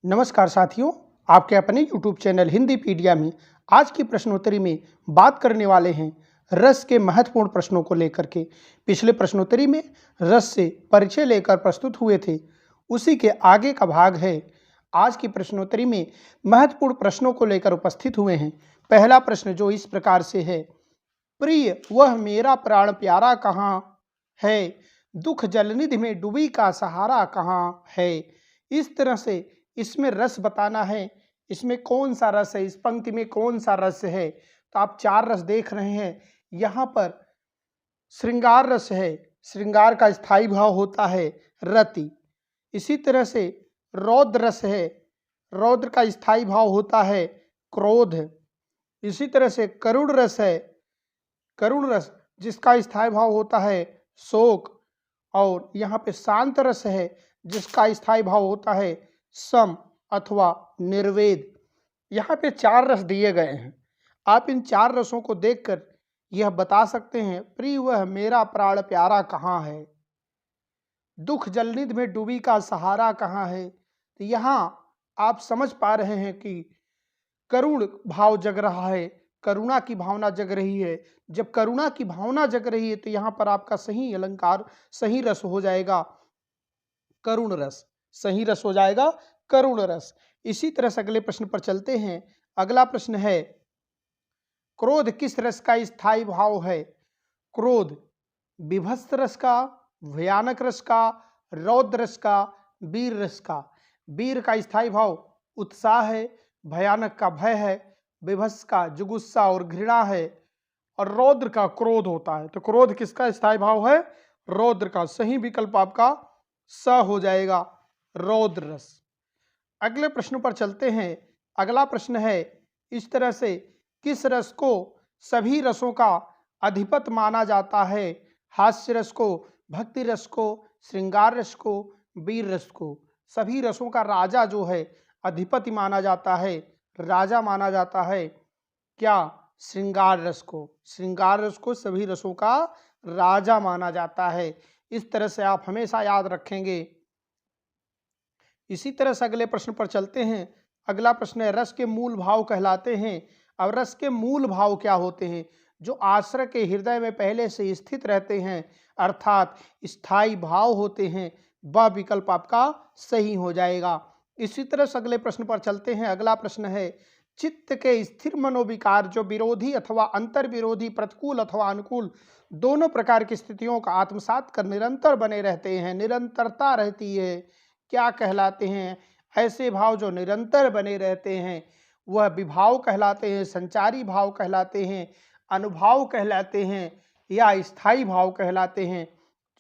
नमस्कार साथियों, आपके अपने YouTube चैनल हिंदीपीडिया में आज की प्रश्नोत्तरी में बात करने वाले हैं रस के महत्वपूर्ण प्रश्नों को लेकर के। पिछले प्रश्नोत्तरी में रस से परिचय लेकर प्रस्तुत हुए थे, उसी के आगे का भाग है। आज की प्रश्नोत्तरी में महत्वपूर्ण प्रश्नों को लेकर उपस्थित हुए हैं। पहला प्रश्न जो इस प्रकार से है, प्रिय वह मेरा प्राण प्यारा कहाँ है, दुख जलनिधि में डूबी का सहारा कहाँ है। इस तरह से इसमें रस बताना है, इसमें कौन सा रस है, इस पंक्ति में कौन सा रस है। तो आप चार रस देख रहे हैं। यहाँ पर श्रृंगार रस है, श्रृंगार का स्थायी भाव होता है रति। इसी तरह से रौद्र रस है, रौद्र का स्थायी भाव होता है क्रोध। इसी तरह से करुण रस है, करुण रस जिसका स्थायी भाव होता है शोक। और यहाँ पे शांत रस है जिसका स्थायी भाव होता है सम अथवा निर्वेद। यहाँ पे चार रस दिए गए हैं। आप इन चार रसों को देखकर यह बता सकते हैं, प्रिय वह मेरा प्राण प्यारा कहाँ है, दुख जलनिधि में डूबी का सहारा कहाँ है। तो यहाँ आप समझ पा रहे हैं कि करुण भाव जग रहा है, करुणा की भावना जग रही है। जब करुणा की भावना जग रही है तो यहाँ पर आपका सही अलंकार, सही रस हो जाएगा करुण रस, सही रस हो जाएगा करुण रस। इसी तरह से अगले प्रश्न पर चलते हैं। अगला प्रश्न है, क्रोध किस रस का स्थायी भाव है। क्रोध विभत्स रस का, भयानक रस का, रौद्र रस का, वीर रस का। वीर का स्थायी भाव उत्साह है, भयानक का भय है, विभत्स का जुगुस्सा और घृणा है, और रौद्र का क्रोध होता है। तो क्रोध किसका स्थायी भाव है, रौद्र का। सही विकल्प आपका स हो जाएगा, रौद्र रस। अगले प्रश्न पर चलते हैं। अगला प्रश्न है इस तरह से, किस रस को सभी रसों का अधिपत माना जाता है। हास्य रस को, भक्ति रस को, श्रृंगार रस को, वीर रस को। सभी रसों का राजा जो है, अधिपति माना जाता है, राजा माना जाता है क्या, श्रृंगार रस को। श्रृंगार रस को सभी रसों का राजा माना जाता है। इस तरह से आप हमेशा याद रखेंगे। इसी तरह से अगले प्रश्न पर चलते हैं। अगला प्रश्न है, रस के मूल भाव कहलाते हैं। अब रस के मूल भाव क्या होते हैं, जो आश्रय के हृदय में पहले से स्थित रहते हैं, अर्थात स्थायी भाव होते हैं, वह विकल्प आपका सही हो जाएगा। इसी तरह से अगले प्रश्न पर चलते हैं। अगला प्रश्न है, चित्त के स्थिर मनोविकार जो विरोधी अथवा अंतर विरोधी, प्रतिकूल अथवा अनुकूल दोनों प्रकार की स्थितियों का आत्मसात कर निरंतर बने रहते हैं, निरंतरता रहती है, क्या कहलाते हैं। ऐसे भाव जो निरंतर बने रहते हैं वह विभाव कहलाते हैं, संचारी भाव कहलाते हैं, अनुभाव कहलाते हैं, या स्थायी भाव कहलाते हैं।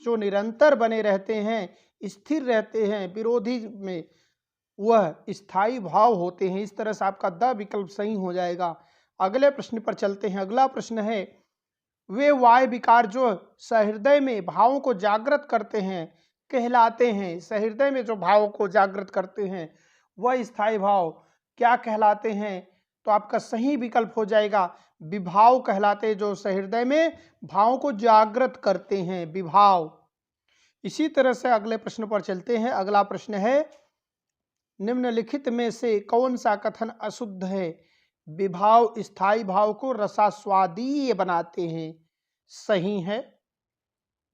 जो निरंतर बने रहते हैं, स्थिर रहते हैं, विरोधी में वह स्थायी भाव होते हैं। इस तरह से आपका द विकल्प सही हो जाएगा। अगले प्रश्न पर चलते हैं। अगला प्रश्न है, वे वाय विकार जो सहृदय में भावों को जागृत करते हैं कहलाते हैं। सहृदय में जो भावों को जागृत करते हैं वह स्थायी भाव क्या कहलाते हैं। तो आपका सही विकल्प हो जाएगा विभाव कहलाते हैं, जो सहृदय में भावों को जागृत करते हैं, विभाव। इसी तरह से अगले प्रश्न पर चलते हैं। अगला प्रश्न है, निम्नलिखित में से कौन सा कथन अशुद्ध है। विभाव स्थायी भाव को रसास्वादीय बनाते हैं, सही है।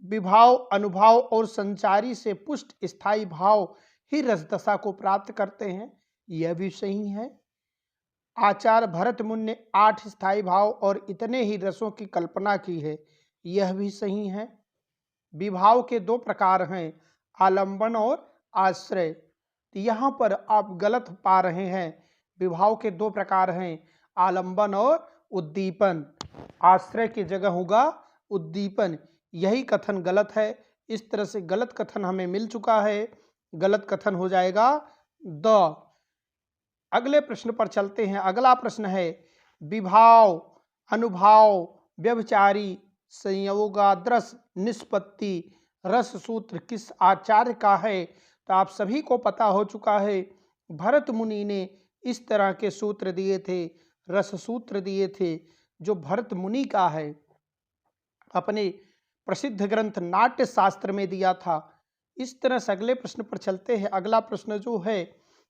विभाव, अनुभाव और संचारी से पुष्ट स्थायी भाव ही रसदशा को प्राप्त करते हैं, यह भी सही है। आचार्य भरत मुनि ने 8 स्थायी भाव और इतने ही रसों की कल्पना की है, यह भी सही है। विभाव के 2 प्रकार हैं, आलंबन और आश्रय। तो यहाँ पर आप गलत पा रहे हैं। विभाव के 2 प्रकार हैं, आलंबन और उद्दीपन। आश्रय की जगह होगा उद्दीपन। यही कथन गलत है। इस तरह से गलत कथन हमें मिल चुका है, गलत कथन हो जाएगा द। अगले प्रश्न पर चलते हैं। अगला प्रश्न है, विभाव, अनुभाव, व्यभिचारी, संयोगाद्रस, निष्पत्ति, रस सूत्र किस आचार्य का है। तो आप सभी को पता हो चुका है, भरत मुनि ने इस तरह के सूत्र दिए थे, रस सूत्र दिए थे, जो भरत मुनि का है, अपने प्रसिद्ध ग्रंथ नाट्य शास्त्र में दिया था। इस तरह से अगले प्रश्न पर चलते हैं। अगला प्रश्न जो है,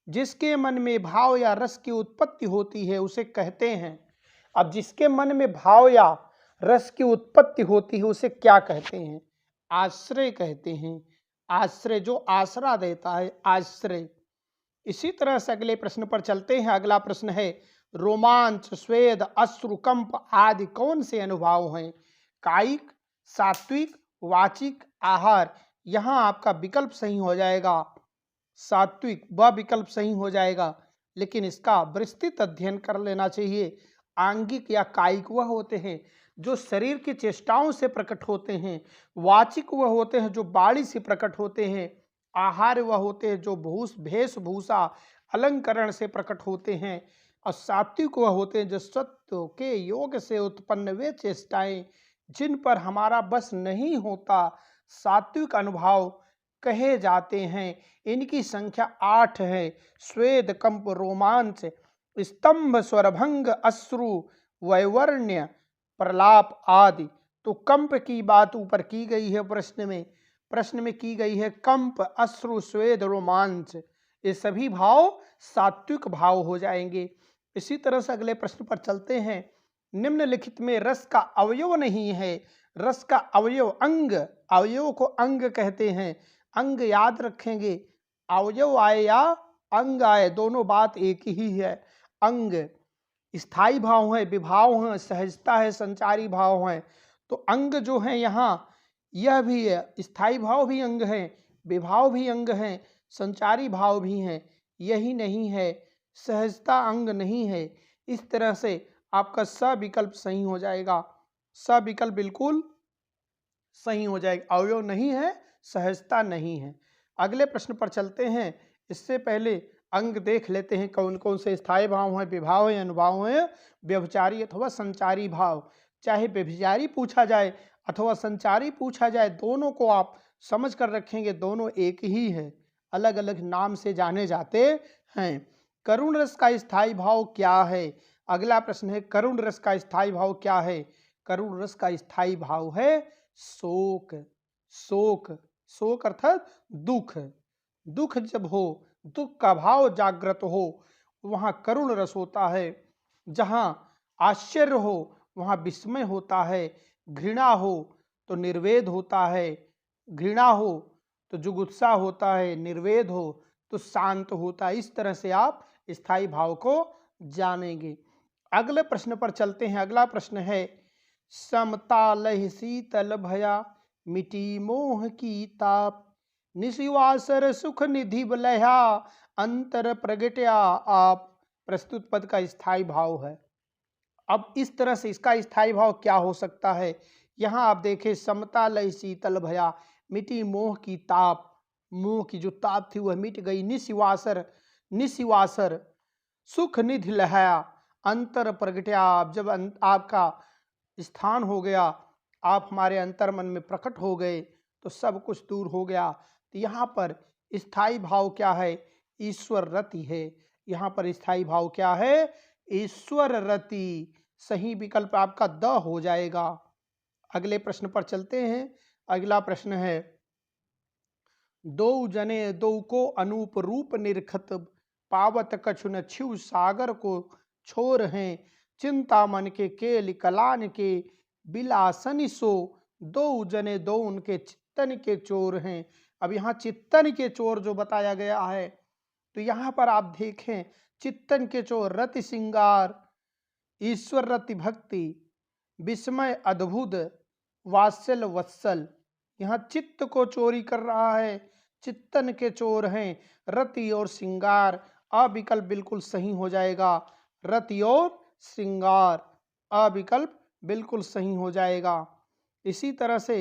जिसके मन में भाव या रस की उत्पत्ति होती है उसे कहते हैं। अब जिसके मन में भाव या रस की उत्पत्ति होती है उसे क्या कहते हैं? आश्रय कहते हैं। आश्रय, जो आसरा देता है, आश्रय। इसी तरह से अगले प्रश्न पर चलते हैं। अगला प्रश्न है, रोमांच, स्वेद, अश्रु, कंप आदि कौन से अनुभव हैं? कायिक, सात्विक, वाचिक, आहार। यहाँ आपका विकल्प सही हो जाएगा सात्विक, वह विकल्प सही हो जाएगा, लेकिन इसका विस्तृत अध्ययन कर लेना चाहिए। आंगिक या कायिक वह होते हैं जो शरीर की चेष्टाओं से प्रकट होते हैं। वाचिक वह होते हैं जो वाणी से प्रकट होते हैं। आहार वह होते हैं जो वेशभूषा अलंकरण से प्रकट होते हैं। और सात्विक वह होते हैं जो सत्व के योग से उत्पन्न वे चेष्टाएं जिन पर हमारा बस नहीं होता, सात्विक अनुभव कहे जाते हैं। इनकी संख्या 8 है। स्वेद, कंप, रोमांच, स्तंभ, स्वरभंग, अश्रु, वैवर्ण्य, प्रलाप आदि। तो कंप की बात ऊपर की गई है प्रश्न में की गई है। कंप, अश्रु, स्वेद, रोमांच, ये सभी भाव सात्विक भाव हो जाएंगे। इसी तरह से अगले प्रश्न पर चलते हैं। निम्नलिखित में रस का अवयव नहीं है। रस का अवयव अंग, अवयव को अंग कहते हैं। अंग याद रखेंगे, अवयव आए या अंग आए, दोनों बात एक ही है। अंग स्थायी भाव है, विभाव है, सहजता है, संचारी भाव है। तो अंग जो है यहाँ, यह भी है, स्थायी भाव भी अंग है, विभाव भी अंग है, संचारी भाव भी हैं। यही नहीं है, सहजता अंग नहीं है। इस तरह से आपका स विकल्प सही हो जाएगा। स विकल्प बिल्कुल सही हो जाएगा। अवयव नहीं है, सहजता नहीं है। अगले प्रश्न पर चलते हैं। इससे पहले अंग देख लेते हैं कौन कौन से स्थायी भाव हैं, विभाव हैं, अनुभाव हैं, व्यभिचारी अथवा संचारी भाव। चाहे व्यभिचारी पूछा जाए अथवा संचारी पूछा जाए, दोनों को आप समझ कर रखेंगे, दोनों एक ही है, अलग अलग नाम से जाने जाते हैं। करुण रस का स्थायी भाव क्या है? अगला प्रश्न है, करुण रस का स्थायी भाव क्या है? करुण रस का स्थायी भाव है शोक। शोक, शोक अर्थात दुख। दुख जब हो, दुख का भाव जागृत हो, वहाँ करुण रस होता है। जहाँ आश्चर्य हो वहाँ विस्मय होता है। घृणा हो तो निर्वेद होता है। घृणा हो तो जुगुत्सा होता है। निर्वेद हो तो शांत होता है। इस तरह से आप स्थायी भाव को जानेंगे। अगले प्रश्न पर चलते हैं। अगला प्रश्न है, समता लह शीतल भया, मिटी मोह की ताप, निशिवासर सुख निधि बलया, अंतर प्रगट्या आप। प्रस्तुत पद का स्थायी भाव है। अब इस तरह से इसका स्थायी भाव क्या हो सकता है? यहाँ आप देखें, समता लय शीतल भया, मिटी मोह की ताप, मोह की जो ताप थी वह मिट गई। निशिवासर, निशिवासर, सुख निधि लहया, अंतर प्रगट्या आप। जब आपका स्थान हो गया, आप हमारे अंतर मन में प्रकट हो गए तो सब कुछ दूर हो गया। तो यहाँ पर स्थायी भाव क्या है? ईश्वर रति है। यहाँ पर स्थायी भाव क्या है? ईश्वर रति। सही विकल्प आपका द हो जाएगा। अगले प्रश्न पर चलते हैं। अगला प्रश्न है, दो जने दो को अनूप रूप निरखत, पावत कछु न छिव सागर को छोर हैं, चिंता मन के केल कलान के बिलासन सो, दो जने दो उनके चित्तन के चोर हैं। अब यहाँ चित्तन के चोर जो बताया गया है, तो यहाँ पर आप देखें, चित्तन के चोर रति श्रृंगार, ईश्वर रति भक्ति, विस्मय अद्भुत, वात्सल वत्सल। यहाँ चित्त को चोरी कर रहा है, चित्तन के चोर हैं रति और श्रृंगार। अविकल्प बिल्कुल सही हो जाएगा। रति और श्रृंगार, अविकल्प बिल्कुल सही हो जाएगा। इसी तरह से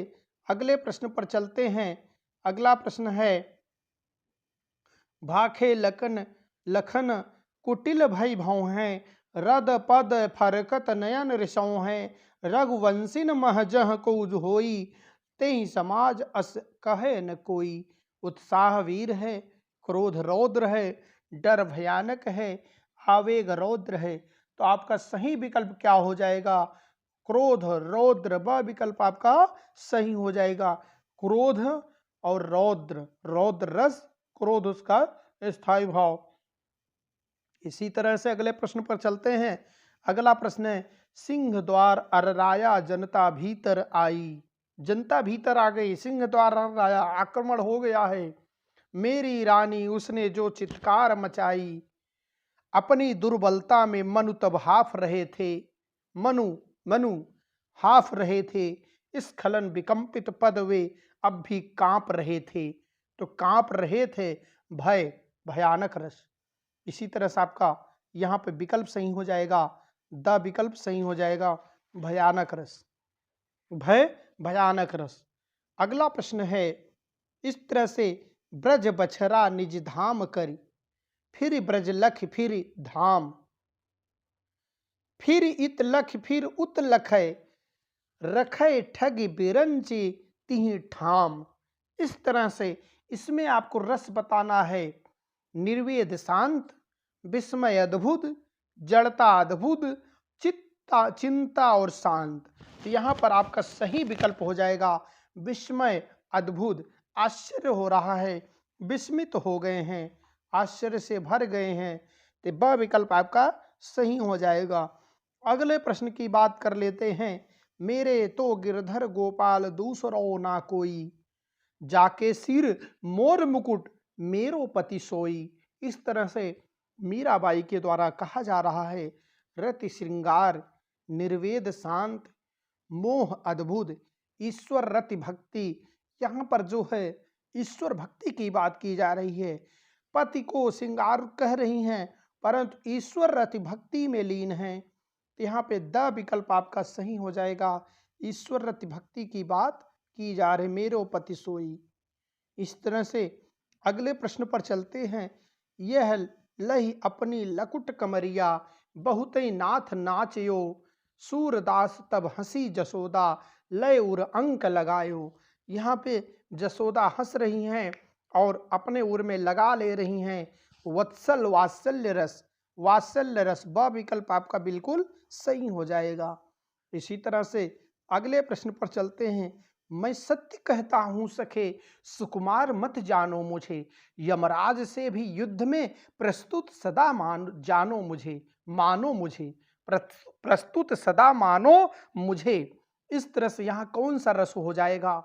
अगले प्रश्न पर चलते हैं। अगला प्रश्न है, भाखे लखन लखन कुटिल भई भौ हैं, रद पद फरकत नयन ऋषौ हैं, रघुवंशिन महजह को होई, तेहि समाज अस कहे न कोई। उत्साह वीर है, क्रोध रौद्र है, डर भयानक है, आवेग रौद्र है। तो आपका सही विकल्प क्या हो जाएगा? क्रोध रौद्र, व विकल्प आपका सही हो जाएगा। क्रोध और रौद्र, रौद्र रस, क्रोध उसका स्थायी भाव। इसी तरह से अगले प्रश्न पर चलते हैं। अगला प्रश्न है, सिंह द्वार अरराया जनता भीतर आई। जनता भीतर आ गई, सिंह द्वार अरराया, आक्रमण हो गया है। मेरी रानी उसने जो चित्कार मचाई, अपनी दुर्बलता में मनु तब हाफ रहे थे। मनु मनु हाफ रहे थे, इस खलन विकंपित पद वे अब भी कांप रहे थे। तो कांप रहे थे, भय, भयानक रस। इसी तरह से आपका यहाँ पे विकल्प सही हो जाएगा, द विकल्प सही हो जाएगा, भयानक रस, भय, भयानक रस। अगला प्रश्न है, इस तरह से ब्रज बछरा निज धाम करी, फिर ब्रज लख फिर धाम, फिर इत लख फिर उत लखय, रखय ठग बिरंची तिहि ठाम। इस तरह से इसमें आपको रस बताना है। निर्वेद शांत, विस्मय अद्भुत, जड़ता अद्भुत, चिंता और शांत। तो यहाँ पर आपका सही विकल्प हो जाएगा विस्मय अद्भुत। आश्चर्य हो रहा है, विस्मित हो गए हैं, आश्चर्य से भर गए हैं। तो ब विकल्प आपका सही हो जाएगा। अगले प्रश्न की बात कर लेते हैं। मेरे तो गिरधर गोपाल दूसरो ना कोई, जाके सिर मोर मुकुट मेरो पति सोई। इस तरह से मीराबाई के द्वारा कहा जा रहा है, रति श्रृंगार, निर्वेद शांत, मोह अद्भुत, ईश्वर रति भक्ति। यहाँ पर जो है ईश्वर भक्ति की बात की जा रही है। पति को श्रृंगार कह रही हैं, परंतु ईश्वर रति भक्ति में लीन है। तो यहाँ पे द विकल्प आपका सही हो जाएगा। ईश्वर रति भक्ति की बात की जा रही, मेरो पति सोई। इस तरह से अगले प्रश्न पर चलते हैं। यह लही अपनी लकुट कमरिया, बहुत ही नाथ नाचयो, सूरदास तब हंसी जसोदा, लय उर अंक लगायो। यहाँ पे जसोदा हंस रही हैं और अपने उर में लगा ले रही हैं वत्सल वात्सल्य रस, वात्सल्य रस। ब विकल्प आपका बिल्कुल सही हो जाएगा। इसी तरह से अगले प्रश्न पर चलते हैं। मैं सत्य कहता हूं सखे, सुकुमार मत जानो मुझे, यमराज से भी युद्ध में प्रस्तुत सदा जानो मुझे, मानो मुझे, प्रस्तुत सदा मानो मुझे। इस तरह से यहाँ कौन सा रस हो जाएगा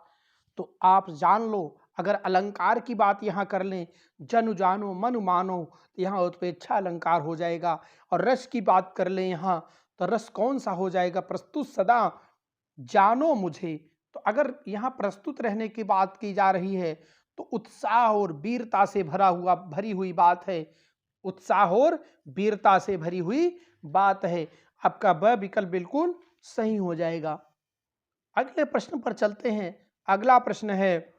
तो आप जान लो। अगर अलंकार की बात यहाँ कर लें, जनु जानो मनु मानो, तो यहाँ उत्प्रेक्षा अलंकार हो जाएगा। और रस की बात कर लें यहाँ, तो रस कौन सा हो जाएगा, प्रस्तुत सदा जानो मुझे। तो अगर यहाँ प्रस्तुत रहने की बात की जा रही है तो उत्साह और वीरता से भरी हुई बात है। उत्साह और वीरता से भरी हुई बात है। आपका ब विकल्प बिल्कुल सही हो जाएगा। अगले प्रश्न पर चलते हैं। अगला प्रश्न है,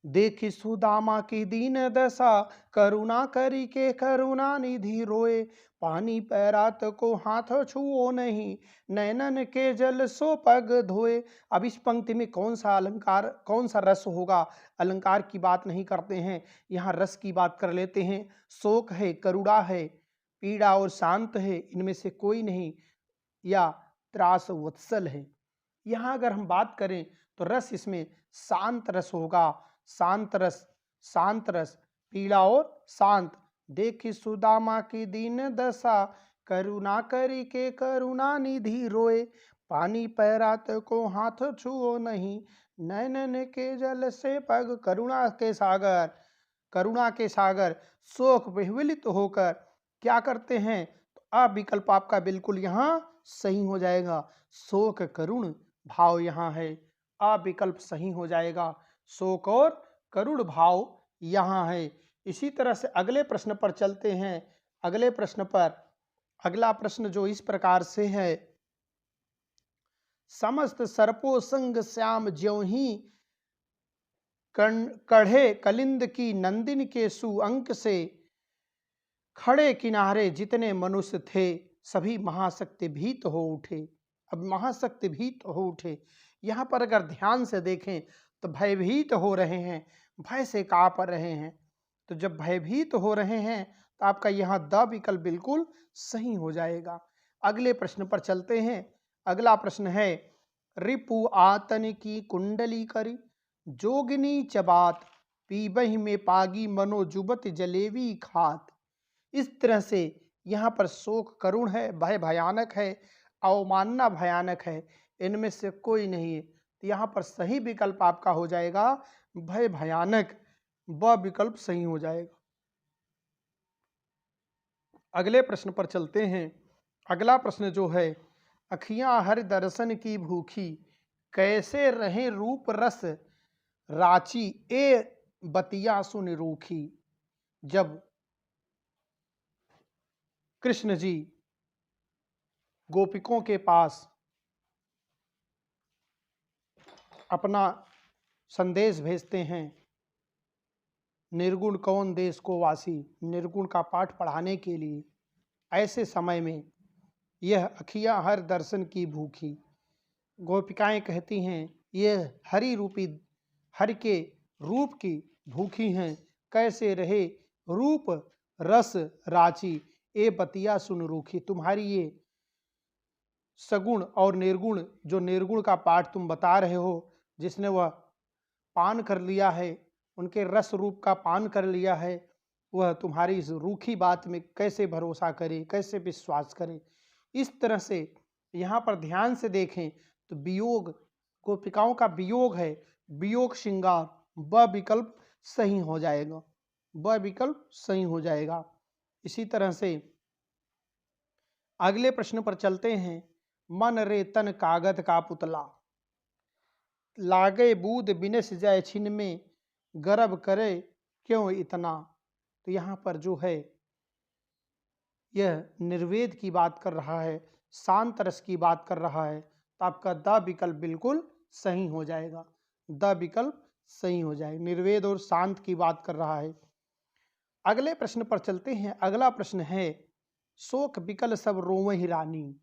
देखी सुदामा की दीन दशा, करुणा करी के करुणा निधि रोए, पानी पैरात को हाथ छुओ नहीं, नैनन के जल सो पग धोए। अब इस पंक्ति में कौन सा अलंकार, कौन सा रस होगा? अलंकार की बात नहीं करते हैं, यहाँ रस की बात कर लेते हैं। शोक है, करुणा है, पीड़ा और शांत है, इनमें से कोई नहीं, या त्रास वत्सल है। यहाँ अगर हम बात करें तो रस इसमें शांत रस होगा। शांत रस, शांत रस, पीड़ा और शांत। देखी सुदामा की दीन दशा, करुणा करी के करुणा निधि रोए, पानी पैरात को हाथ छुओ नहीं, नैनन के जल से पग। करुणा के सागर, करुणा के सागर शोक विह्वलित होकर क्या करते हैं? तो अ विकल्प आपका बिल्कुल यहाँ सही हो जाएगा। शोक करुण भाव यहाँ है, अ विकल्प सही हो जाएगा। शोक और करुण भाव यहाँ है। इसी तरह से अगले प्रश्न पर चलते हैं। अगले प्रश्न पर अगला प्रश्न जो इस प्रकार से है, समस्त सर्पो संग श्याम ज्यों ही कढ़े कलिंद की नंदिन के सुअंक से, खड़े किनारे जितने मनुष्य थे सभी महाशक्ति भीत हो उठे। अब महाशक्ति भीत हो उठे, यहाँ पर अगर ध्यान से देखें तो भयभीत हो रहे हैं, भय से काँप रहे हैं। तो जब भयभीत हो रहे हैं तो आपका यहाँ द विकल्प बिल्कुल सही हो जाएगा। अगले प्रश्न पर चलते हैं। अगला प्रश्न है, रिपु आतन की कुंडली करी, जोगिनी चबात, पीबहि में पागी मनो जुबत जलेवी खात। इस तरह से यहाँ पर शोक करुण है, भय भयानक है, अवमानना भयानक है, इनमें से कोई नहीं है। तो यहाँ पर सही विकल्प आपका हो जाएगा भय भयानक, ब विकल्प सही हो जाएगा। अगले प्रश्न पर चलते हैं। अगला प्रश्न जो है, अखियां हर दर्शन की भूखी, कैसे रहे रूप रस राची, ए बतिया सुन रूखी। जब कृष्ण जी गोपिकों के पास अपना संदेश भेजते हैं, निर्गुण कौन देश को वासी, निर्गुण का पाठ पढ़ाने के लिए, ऐसे समय में यह अखियां हर दर्शन की भूखी, गोपिकाएं कहती हैं यह हरि रूपी, हरि के रूप की भूखी हैं, कैसे रहे रूप रस राची, ए बतिया सुन रूखी। तुम्हारी ये सगुण और निर्गुण, जो निर्गुण का पाठ तुम बता रहे हो, जिसने वह पान कर लिया है, उनके रस रूप का पान कर लिया है, वह तुम्हारी इस रूखी बात में कैसे भरोसा करे, कैसे विश्वास करे। इस तरह से यहाँ पर ध्यान से देखें तो वियोग, गोपिकाओं का वियोग है, वियोग श्रृंगार, ब विकल्प सही हो जाएगा, ब विकल्प सही हो जाएगा। इसी तरह से अगले प्रश्न पर चलते हैं। मन रे तन कागज का पुतला, लागे बूद बिनस जाय छिन में, गर्व करे क्यों इतना। तो यहाँ पर जो है यह निर्वेद की बात कर रहा है, शांत रस की बात कर रहा है, तो आपका द विकल्प बिल्कुल सही हो जाएगा, द विकल्प सही हो जाएगा, निर्वेद और शांत की बात कर रहा है। अगले प्रश्न पर चलते हैं। अगला प्रश्न है, शोक बिकल सब रोवहि रानी,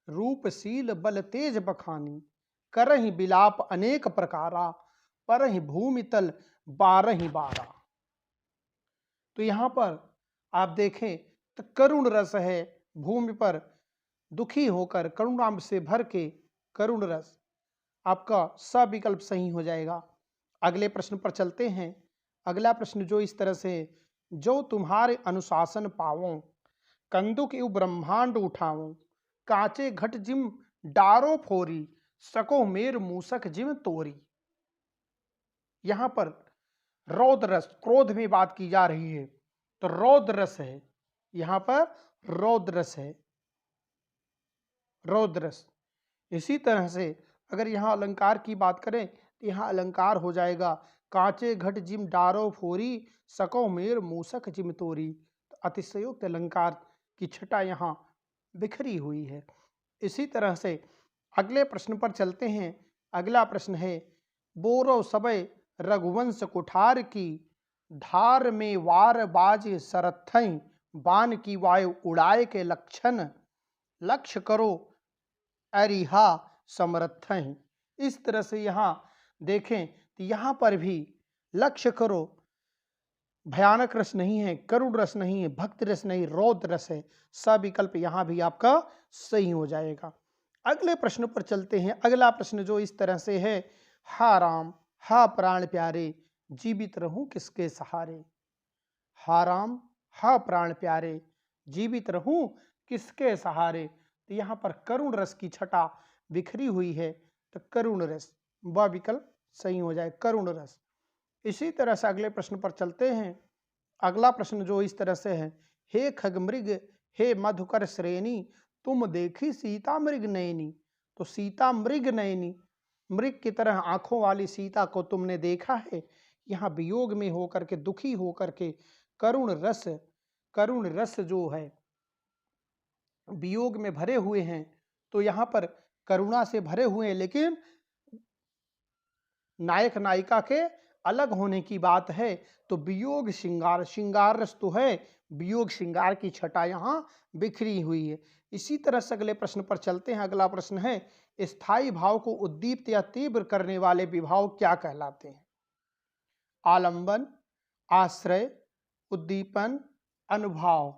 रूपशील बल तेज बखानी, करहि बिलाप अनेक प्रकारा, परहि भूमि तल बारहि बारा। तो यहाँ पर आप देखें तो करुण रस है, भूमि पर दुखी होकर करुणाम से भर के करुण रस, आपका स विकल्प सही हो जाएगा। अगले प्रश्न पर चलते हैं। अगला प्रश्न जो इस तरह से, जो तुम्हारे अनुशासन पावों, कंदुक यु ब्रह्मांड उठाऊं, कांचे घट जिम डारो फोरी, सको मेर मूसक जिम तोरी। यहां पर रौद्र रस, क्रोध में बात की जा रही है, तो रौद्र रस है, यहां पर रौद्र रस है, रौद्र रस। इसी तरह से अगर यहां अलंकार की बात करें तो यहां अलंकार हो जाएगा, कांचे घट जिम डारो फोरी, सको मेर मूसक जिम तोरी। तो अतिशयोक्त अलंकार की छटा यहाँ बिखरी हुई है। इसी तरह से अगले प्रश्न पर चलते हैं। अगला प्रश्न है, बोरो सबय रघुवंश कुठार की, धार में वार बाज सरथई, बान की वायु उड़ाए के लक्षण, लक्ष्य करो अरिहा समर्थई। इस तरह से यहाँ देखें तो यहाँ पर भी लक्ष्य करो भयानक रस नहीं है, करुण रस नहीं है, भक्त रस नहीं, रौद्र रस है, स विकल्प यहाँ भी आपका सही हो जाएगा। अगले प्रश्न पर चलते हैं। अगला प्रश्न जो इस तरह से है, हा राम हा प्राण प्यारे, जीवित रहूं किसके सहारे। हा राम हा प्राण प्यारे, जीवित रहूं किसके सहारे। तो यहाँ पर करुण रस की छटा बिखरी हुई है, तो करुण रस, व विकल्प सही हो जाए, करुण रस। इसी तरह से अगले प्रश्न पर चलते हैं। अगला प्रश्न जो इस तरह से है, हे खगमृग हे मधुकर श्रेणी, तुम देखी सीता मृग नयनी। तो सीता मृग नयनी, मृग की तरह आंखों वाली सीता को तुमने देखा है। यहाँ वियोग में होकर के, दुखी होकर के करुण रस जो है वियोग में भरे हुए हैं, तो यहाँ पर करुणा से भरे हुए हैं, लेकिन नायक नायिका के अलग होने की बात है। तो वियोग श्रृंगार, श्रृंगार रस तो है, वियोग श्रृंगार की छटा यहाँ बिखरी हुई है। इसी तरह से अगले प्रश्न पर चलते हैं। अगला प्रश्न है, स्थायी भाव को उद्दीप्त या तीव्र करने वाले विभाव क्या कहलाते हैं। आलंबन, आश्रय, उद्दीपन, अनुभाव।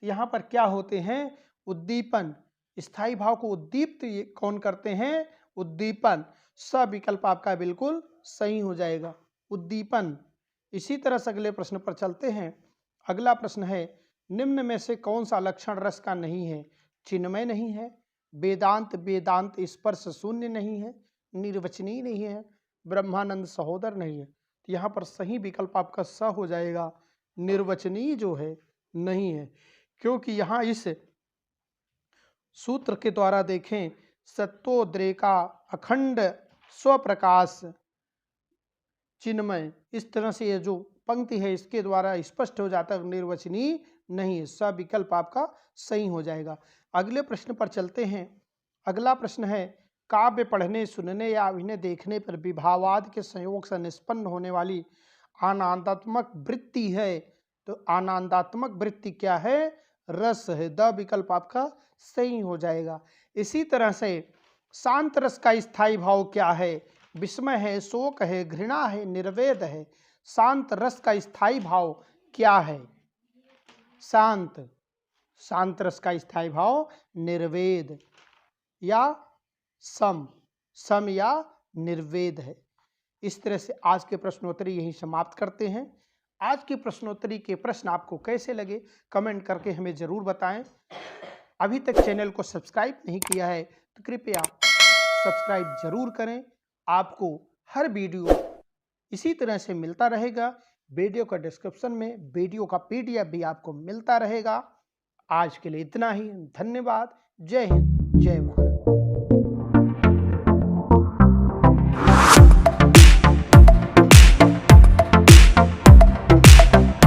यहाँ पर क्या होते हैं, उद्दीपन। स्थायी भाव को उद्दीप्त कौन करते हैं, उद्दीपन। स विकल्प आपका बिल्कुल सही हो जाएगा, उद्दीपन। इसी तरह से अगले प्रश्न पर चलते हैं। अगला प्रश्न है, निम्न में से कौन सा लक्षण रस का नहीं है? चिन्मय नहीं है, वेदांत वेदांत स्पर्श शून्य नहीं है, निर्वचनीय नहीं है, ब्रह्मानंद सहोदर नहीं है। तो यहाँ पर सही विकल्प आपका स हो जाएगा, निर्वचनीय जो है नहीं है, क्योंकि यहाँ इस सूत्र के द्वारा देखें, सत्तोद्रेका अखंड स्वप्रकाश चिन्मय, इस तरह से ये जो पंक्ति है इसके द्वारा स्पष्ट हो जाता है निर्वचनीय नहीं है। स विकल्प आपका सही हो जाएगा। अगले प्रश्न पर चलते हैं। अगला प्रश्न है, काव्य पढ़ने, सुनने या इन्हें देखने पर विभावाद के संयोग से निष्पन्न होने वाली आनंदात्मक वृत्ति है। तो आनंदात्मक वृत्ति क्या है? रस है। द विकल्प आपका सही हो जाएगा। इसी तरह से शांत रस का स्थायी भाव क्या है? विस्मय है, शोक है, घृणा है, निर्वेद है। शांत रस का स्थायी भाव क्या है? शांत रस का स्थायी भाव निर्वेद या सम या निर्वेद है। इस तरह से आज के प्रश्नोत्तरी यहीं समाप्त करते हैं। आज की प्रश्नोत्तरी के प्रश्न आपको कैसे लगे कमेंट करके हमें जरूर बताएं। अभी तक चैनल को सब्सक्राइब नहीं किया है तो कृपया सब्सक्राइब जरूर करें। आपको हर वीडियो इसी तरह से मिलता रहेगा। वीडियो का डिस्क्रिप्शन में वीडियो का PDF भी आपको मिलता रहेगा। आज के लिए इतना ही। धन्यवाद। जय हिंद, जय भारत।